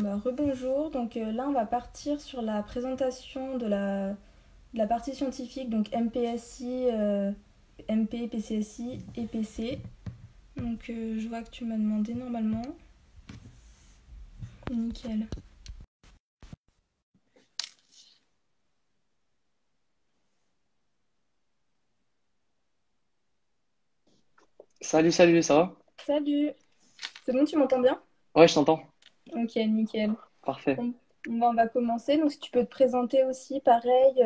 Rebonjour. Là, on va partir sur la présentation de la partie scientifique, donc MPSI, MP, PCSI et PC. Je vois que tu m'as demandé normalement. Nickel. Salut, salut, ça va? Salut. C'est bon, tu m'entends bien? Ouais, je t'entends. Ok, nickel. Parfait. Bon, on va commencer. Donc si tu peux te présenter aussi, pareil,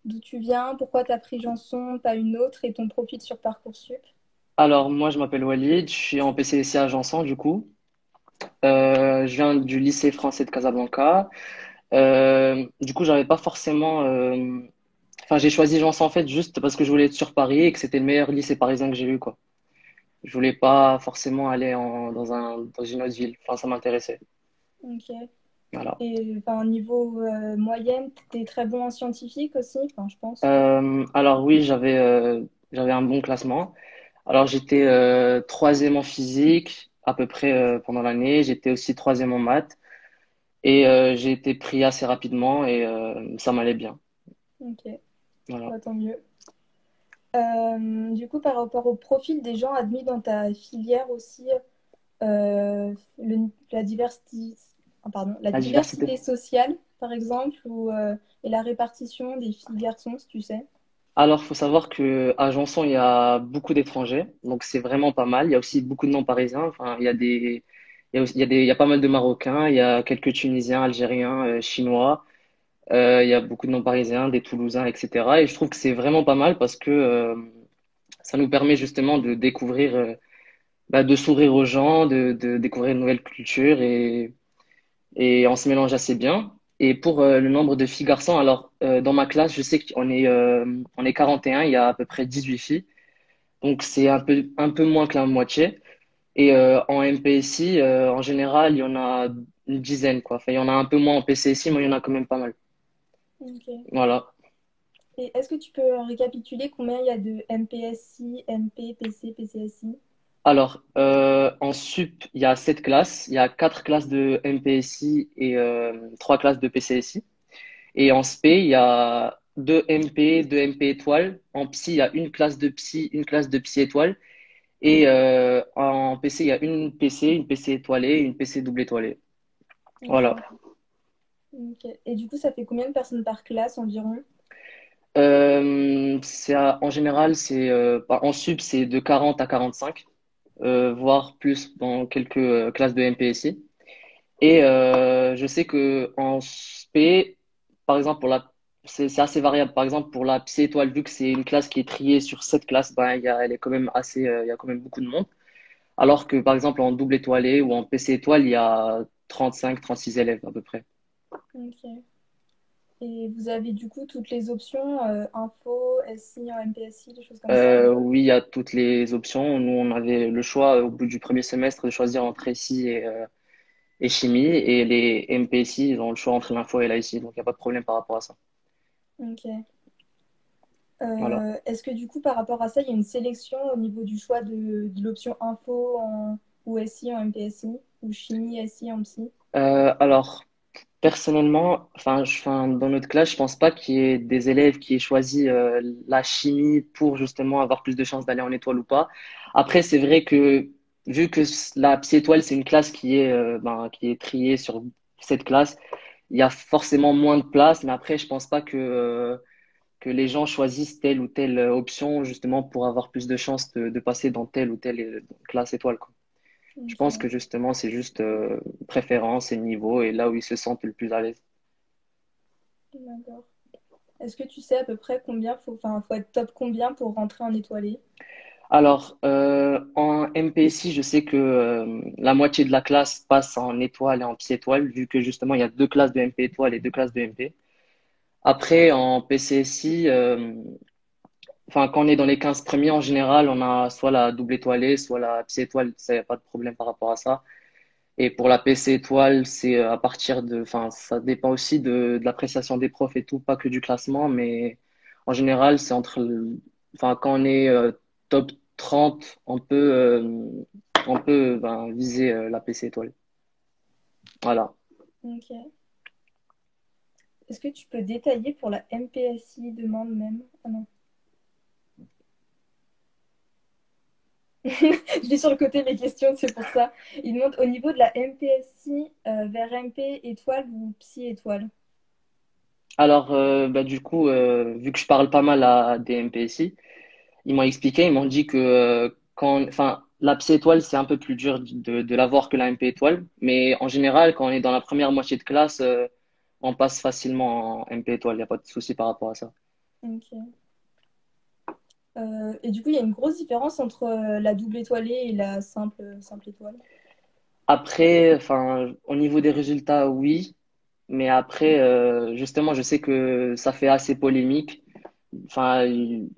d'où tu viens, pourquoi tu as pris Janson, pas une autre, et ton profil sur Parcoursup. Alors, moi, je m'appelle Walid, je suis en PCSI à Janson, du coup. Je viens du lycée français de Casablanca. Du coup, j'avais pas forcément. Enfin, j'ai choisi Janson en fait juste parce que je voulais être sur Paris et que c'était le meilleur lycée parisien que j'ai eu, quoi. Je voulais pas forcément aller dans une autre ville. Enfin, ça m'intéressait. Ok. Voilà. Et enfin, niveau moyenne, t'es très bon en scientifique aussi, enfin, je pense. Alors oui, j'avais un bon classement. Alors j'étais troisième en physique à peu près pendant l'année. J'étais aussi troisième en maths et j'ai été pris assez rapidement et ça m'allait bien. Ok, Voilà. bah, tant mieux. Du coup, par rapport au profil des gens admis dans ta filière aussi, la diversité, la La diversité. diversité sociale, par exemple, et la répartition des filles garçons, si tu sais. Alors faut savoir que à Janson il y a beaucoup d'étrangers, donc c'est vraiment pas mal. Il y a aussi beaucoup de non-parisiens. Enfin il y a aussi, il y a pas mal de Marocains. Il y a quelques Tunisiens, Algériens, Chinois. Il y a beaucoup de non-parisiens, des Toulousains, etc. Et je trouve que c'est vraiment pas mal parce que ça nous permet justement de découvrir, de s'ouvrir aux gens, de découvrir une nouvelle culture et on se mélange assez bien. Et pour le nombre de filles garçons, alors dans ma classe, je sais on est 41, il y a à peu près 18 filles. Donc c'est un peu moins que la moitié. Et en MPSI, en général, il y en a une dizaine, quoi. Enfin, il y en a un peu moins en PCSI, mais il y en a quand même pas mal. Ok. Voilà. Et est-ce que tu peux récapituler combien il y a de MPSI, MP, PC, PCSI? Alors, en sup, il y a 7 classes. Il y a 4 classes de MPSI et 3 classes de PCSI. Et en SP, il y a 2 MP, 2 MP étoiles. En psy, il y a une classe de psy, une classe de psy étoile. Et en PC, il y a une PC étoilée et une PC double étoilée. Voilà. Ok. Ok. Et du coup, ça fait combien de personnes par classe environ? En général, en sup, c'est de 40 à 45, voire plus dans quelques classes de MPSI. Et je sais que en SP, par exemple, c'est assez variable. Par exemple, pour la psy étoile, vu que c'est une classe qui est triée sur 7 classes, ben, elle est quand même il y a quand même beaucoup de monde. Alors que, par exemple, en double étoilé ou en PC étoile, il y a 35, 36 élèves à peu près. Ok. Et vous avez du coup toutes les options, info, SI en MPSI, des choses comme ça. Oui, il y a toutes les options. Nous, on avait le choix au bout du premier semestre de choisir entre SI et chimie. Et les MPSI, ils ont le choix entre l'info et l'IC. Donc, il n'y a pas de problème par rapport à ça. Ok. Voilà. Est-ce que du coup, par rapport à ça, il y a une sélection au niveau du choix de l'option info ou SI en MPSI ou chimie SI en psy? Alors, personnellement, dans notre classe, je pense pas qu'il y ait des élèves qui aient choisi la chimie pour justement avoir plus de chances d'aller en étoile ou pas. Après, c'est vrai que vu que la psy étoile, c'est une classe qui est triée sur cette classe, il y a forcément moins de place. Mais après, je pense pas que les gens choisissent telle ou telle option justement pour avoir plus de chances de passer dans telle ou telle classe étoile, quoi. Je pense que Ok, justement, c'est juste préférence et niveau et là où ils se sentent le plus à l'aise. d'accord. Est-ce que tu sais à peu près combien faut être top combien pour rentrer en étoilé? Alors, en MPSI, je sais que la moitié de la classe passe en étoile et en psy-étoile, vu que justement, il y a 2 classes de MP étoile et 2 classes de MP. Après, en PCSI, quand on est dans les 15 premiers, en général, on a soit la double étoilée, soit la psy-étoile. Ça, y a pas de problème par rapport à ça. Et pour la PC étoile, c'est à partir ça dépend aussi de l'appréciation des profs et tout, pas que du classement, mais en général, quand on est top 30, on peut viser la PC étoile. Voilà. Ok. Est-ce que tu peux détailler pour la MPSI demande même? Ah non. Je vais sur le côté des questions, c'est pour ça. Il demande au niveau de la MPSI vers MP étoile ou Psy étoile. Alors, bah, du coup, vu que je parle pas mal à des MPSI, ils m'ont expliqué, ils m'ont dit que enfin, la psy étoile, c'est un peu plus dur de l'avoir que la MP étoile. Mais en général, quand on est dans la première moitié de classe, on passe facilement en MP étoile. Il n'y a pas de souci par rapport à ça. Ok. Et du coup, il y a une grosse différence entre la double étoilée et la simple étoile. Après, enfin, au niveau des résultats, oui. Mais après, justement, je sais que ça fait assez polémique. Enfin,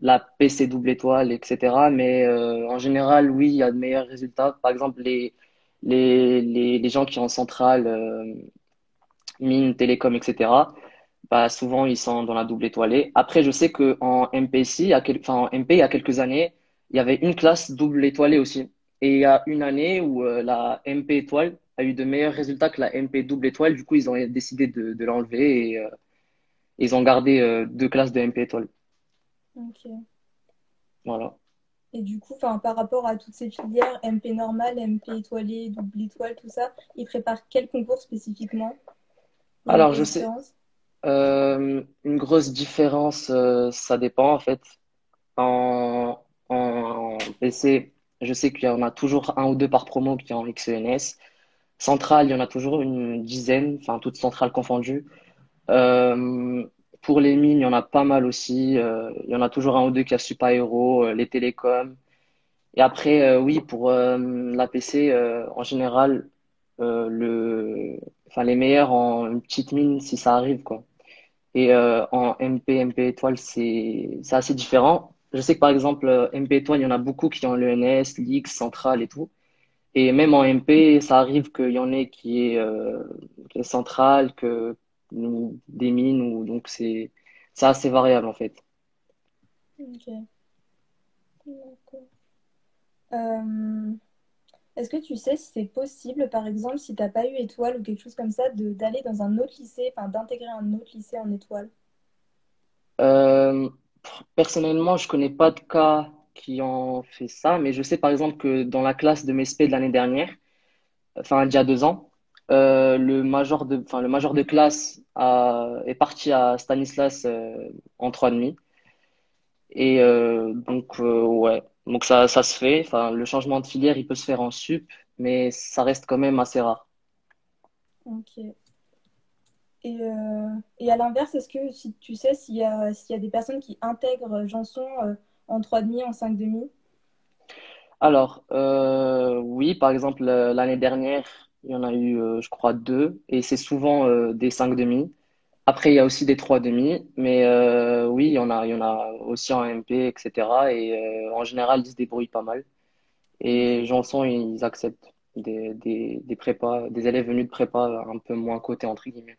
la PC double étoile, etc. Mais en général, oui, il y a de meilleurs résultats. Par exemple, les gens qui ont en centrale, mine, télécom, etc. Bah, souvent, ils sont dans la double étoilée. Après, je sais que en MPC, enfin, en MP, il y a quelques années, il y avait une classe double étoilée aussi. Et il y a une année où la MP étoile a eu de meilleurs résultats que la MP double étoile. Du coup, ils ont décidé de l'enlever et ils ont gardé deux classes de MP étoile. Ok. Voilà. Et du coup, enfin, par rapport à toutes ces filières, MP normale, MP étoilée, double étoile, tout ça, ils préparent quel concours spécifiquement? Il y a une Alors, grosse je sais, différence? une grosse différence, ça dépend en fait. En PC, je sais qu'il y en a toujours un ou deux par promo qui est en XENS. Centrale, il y en a toujours une dizaine, enfin toutes centrales confondues. Euh, pour les mines, il y en a pas mal aussi. Il y en a toujours un ou deux qui a Super Hero, les télécoms. Et après, oui, pour la PC, en général, enfin les meilleurs en une petite mine si ça arrive, quoi. Et en MP étoile, c'est assez différent. Je sais que par exemple, MP étoile, il y en a beaucoup qui ont l'ENS, l'X, Centrale et tout. Et même en MP, ça arrive qu'il y en ait qui est Centrale, ou des mines, ou, donc c'est assez variable en fait. Ok. D'accord. Euh, Est-ce que tu sais si c'est possible, par exemple, si t'as pas eu étoile ou quelque chose comme ça, d'aller dans un autre lycée, enfin d'intégrer un autre lycée en étoile? Euh, Personnellement, je connais pas de cas qui ont fait ça, mais je sais par exemple que dans la classe de mes spé de l'année dernière, enfin il y a 2 ans, enfin, le major de classe est parti à Stanislas en 3,5. Et donc ouais, donc ça se fait. Enfin, le changement de filière, il peut se faire en sup, mais ça reste quand même assez rare. Ok. Et à l'inverse, est-ce que si tu sais s'il y a des personnes qui intègrent Janson en 3,5, en 5,5? Alors, oui, par exemple, l'année dernière, il y en a eu, je crois, deux, et c'est souvent des 5,5. Après, il y a aussi des 3,5, mais oui, il y en a aussi en MP, etc. Et en général, ils se débrouillent pas mal. Et Ok. Janson, ils acceptent des prépas, des élèves venus de prépa un peu moins cotés, entre guillemets.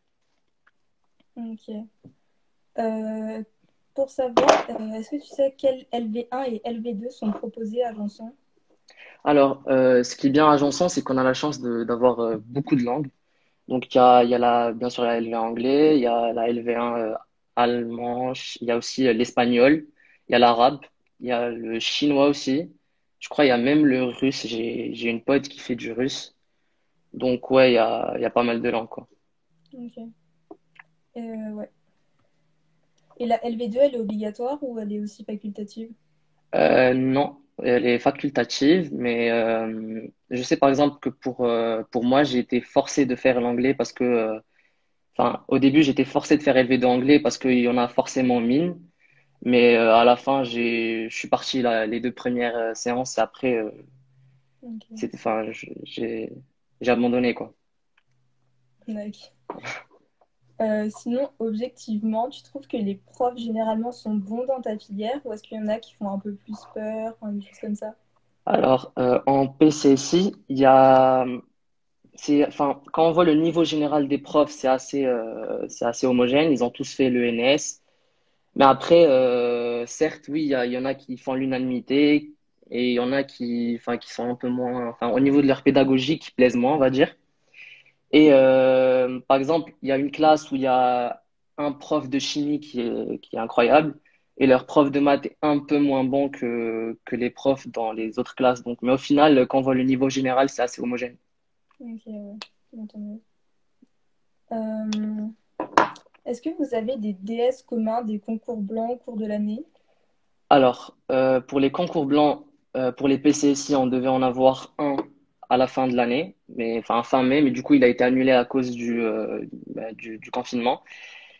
Ok. Euh, pour savoir, est-ce que tu sais quels LV1 et LV2 sont proposés à Janson? Alors, ce qui est bien à Janson, c'est qu'on a la chance d'avoir beaucoup de langues. Donc, il y a bien sûr la LV1 anglais, il y a la LV1 allemand, il y a aussi l'espagnol, il y a l'arabe, il y a le chinois aussi. Je crois il y a même le russe. J'ai une pote qui fait du russe. Donc, ouais, il y a pas mal de langues, quoi. Ok. Ouais. Et la LV2, elle est obligatoire ou elle est aussi facultative? Non, elle est facultative, mais je sais par exemple que pour moi, j'ai été forcé de faire l'anglais parce que enfin, au début, j'étais forcé de faire LV2 anglais parce qu'il y en a forcément mine. Mais à la fin, je suis parti les deux premières séances et après, Ok. enfin, j'ai abandonné, quoi. D'accord. Sinon, objectivement, tu trouves que les profs généralement sont bons dans ta filière ou est-ce qu'il y en a qui font un peu plus peur, enfin, des choses comme ça? Alors, en PCSI, enfin, quand on voit le niveau général des profs, c'est assez homogène. Ils ont tous fait l'ENS. Mais après, certes, oui, il y en a qui font l'unanimité et il y en a enfin, qui sont un peu moins, enfin, au niveau de leur pédagogie, qui plaisent moins, on va dire. Et par exemple, il y a une classe où il y a un prof de chimie qui est incroyable et leur prof de maths est un peu moins bon que les profs dans les autres classes. Donc, mais au final, quand on voit le niveau général, c'est assez homogène. Ok, ouais. Bon, tant mieux. Euh, Est-ce que vous avez des DS communs, des concours blancs au cours de l'année? Alors, pour les concours blancs, pour les PCSI, on devait en avoir un à la fin de l'année, mais enfin fin mai, mais du coup, il a été annulé à cause du confinement.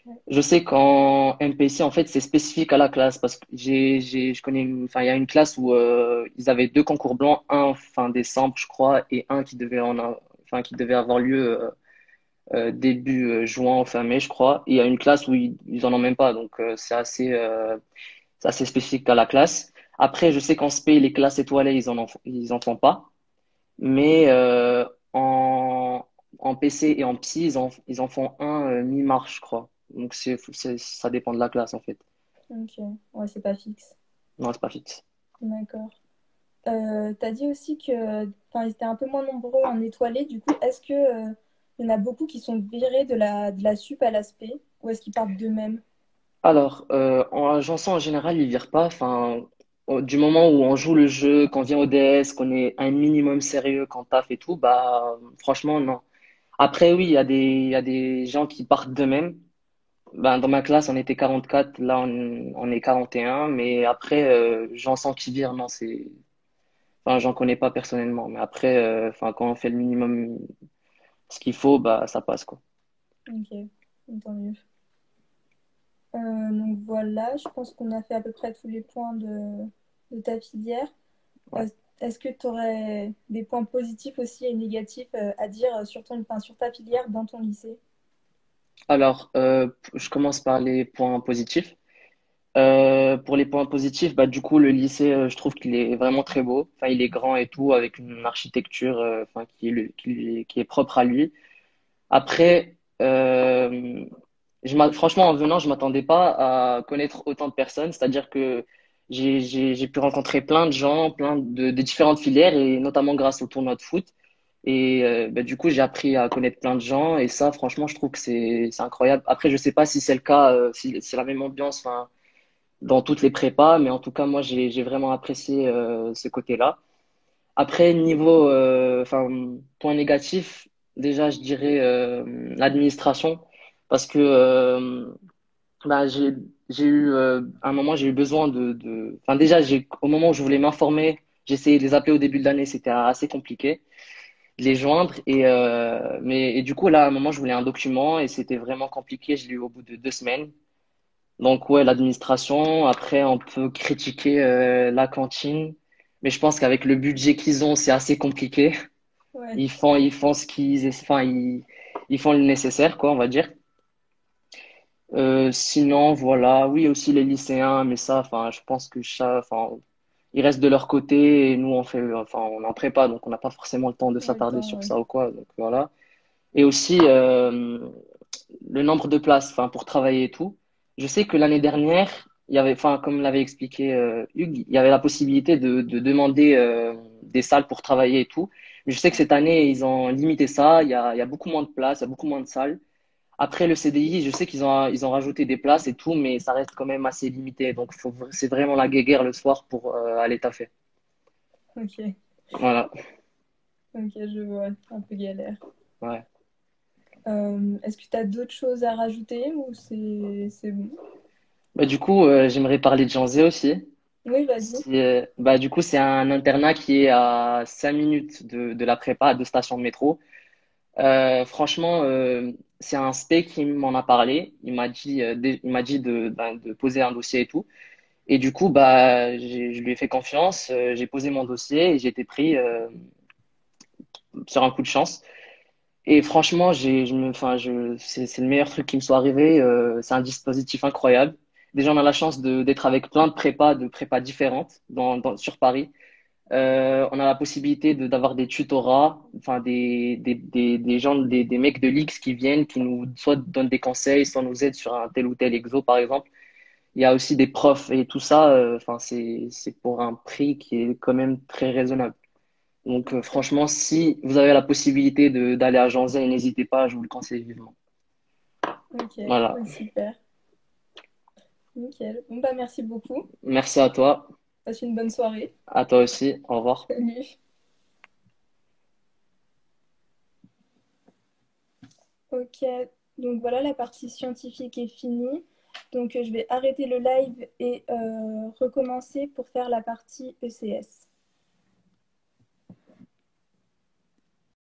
Ouais. Je sais qu'en MPC, en fait, c'est spécifique à la classe parce que je connais, enfin, il y a une classe où ils avaient deux concours blancs, un fin décembre, je crois, et un enfin, qui devait avoir lieu début juin ou fin mai, je crois. Et il y a une classe où ils en ont même pas, donc c'est assez spécifique à la classe. Après, je sais qu'en SP, les classes étoilées, ils en font pas, mais en PC et en Psy, ils en font un mi-mars, je crois. Donc ça dépend de la classe en fait. Ok, ouais, c'est pas fixe. Non, c'est pas fixe. D'accord. T'as dit aussi que, enfin, ils étaient un peu moins nombreux en étoilé. Du coup, est-ce que, il y en a beaucoup qui sont virés de la sup à l'aspect ou est-ce qu'ils partent d'eux-mêmes? Alors, en Janson en général, ils virent pas. Enfin, du moment où on joue le jeu, qu'on vient au DS, qu'on est un minimum sérieux, qu'on taffe et tout, bah franchement non. Après oui, il y a des gens qui partent d'eux-mêmes. Ben, dans ma classe, on était 44, là on est 41, mais après, j'en sens qui virent, non, enfin, j'en connais pas personnellement, mais après, enfin, quand on fait le minimum, ce qu'il faut, bah, ça passe, quoi. Ok, tant mieux. Donc voilà, je pense qu'on a fait à peu près tous les points de ta filière. Ouais. Euh, Est-ce que tu aurais des points positifs aussi et négatifs à dire sur enfin, sur ta filière dans ton lycée? Alors, je commence par les points positifs. Pour les points positifs, bah, du coup, le lycée, je trouve qu'il est vraiment très beau. Enfin, il est grand et tout, avec une architecture, enfin, qui est propre à lui. Après, franchement, en venant, je m'attendais pas à connaître autant de personnes. C'est-à-dire que j'ai pu rencontrer plein de gens, de différentes filières, et notamment grâce au tournoi de foot. Et bah, du coup, j'ai appris à connaître plein de gens. Et ça, franchement, je trouve que c'est incroyable. Après, je sais pas si c'est le cas, si c'est la même ambiance, enfin, dans toutes les prépas, mais en tout cas, moi, j'ai vraiment apprécié ce côté-là. Après, niveau, enfin, point négatif, déjà, je dirais l'administration, parce que bah, j'ai eu, à un moment, j'ai eu besoin enfin, déjà, au moment où je voulais m'informer, j'ai essayé de les appeler au début de l'année, c'était assez compliqué de les joindre, et du coup, là, à un moment, je voulais un document, et c'était vraiment compliqué, je l'ai eu au bout de 2 semaines. Donc, ouais, l'administration, après, on peut critiquer la cantine, mais je pense qu'avec le budget qu'ils ont, c'est assez compliqué. Ouais, Ils font enfin, ils font le nécessaire, quoi, on va dire. Sinon, voilà, oui, aussi les lycéens, mais ça, enfin, je pense que enfin, ils restent de leur côté et nous, enfin, on en prépa, donc on n'a pas forcément le temps de ouais, le s'attarder temps, sur ouais. ça ou quoi, donc voilà. Et aussi, le nombre de places, enfin, pour travailler et tout. Je sais que l'année dernière, il y avait, enfin, comme l'avait expliqué Hugues, il y avait la possibilité de demander des salles pour travailler et tout. Mais je sais que cette année, ils ont limité ça. Il y a beaucoup moins de places, il y a beaucoup moins de salles. Après le CDI, je sais ils ont rajouté des places et tout, mais ça reste quand même assez limité. Donc, c'est vraiment la guéguerre le soir pour aller taffer. Ok, Voilà. ok, je vois, un peu galère. Ouais. Est-ce que tu as d'autres choses à rajouter ou c'est bon? Bah, du coup, j'aimerais parler de Janzé aussi. Oui, vas-y. Bah, du coup, c'est un internat qui est à 5 minutes de la prépa, à 2 stations de métro. Franchement, c'est un spé qui m'en a parlé. Il m'a dit de poser un dossier et tout. Et du coup, bah, je lui ai fait confiance. J'ai posé mon dossier et j'ai été pris sur un coup de chance. Et franchement, enfin, c'est le meilleur truc qui me soit arrivé. C'est un dispositif incroyable. Déjà, on a la chance d'être avec plein de prépas différentes sur Paris. On a la possibilité d'avoir des tutorats, enfin des gens, des mecs de l'X qui viennent, qui nous soit donnent des conseils, soit nous aident sur un tel ou tel exo, par exemple. Il y a aussi des profs et tout ça. Enfin, c'est pour un prix qui est quand même très raisonnable. Donc, franchement, si vous avez la possibilité d'aller à Janzé, n'hésitez pas, je vous le conseille vivement. Ok, Voilà. bah, super. Nickel. Bon, bah, merci beaucoup. Merci à toi, Passe une bonne soirée. à toi aussi. Au revoir. Salut. Ok, donc voilà, la partie scientifique est finie. Donc je vais arrêter le live et recommencer pour faire la partie ECS.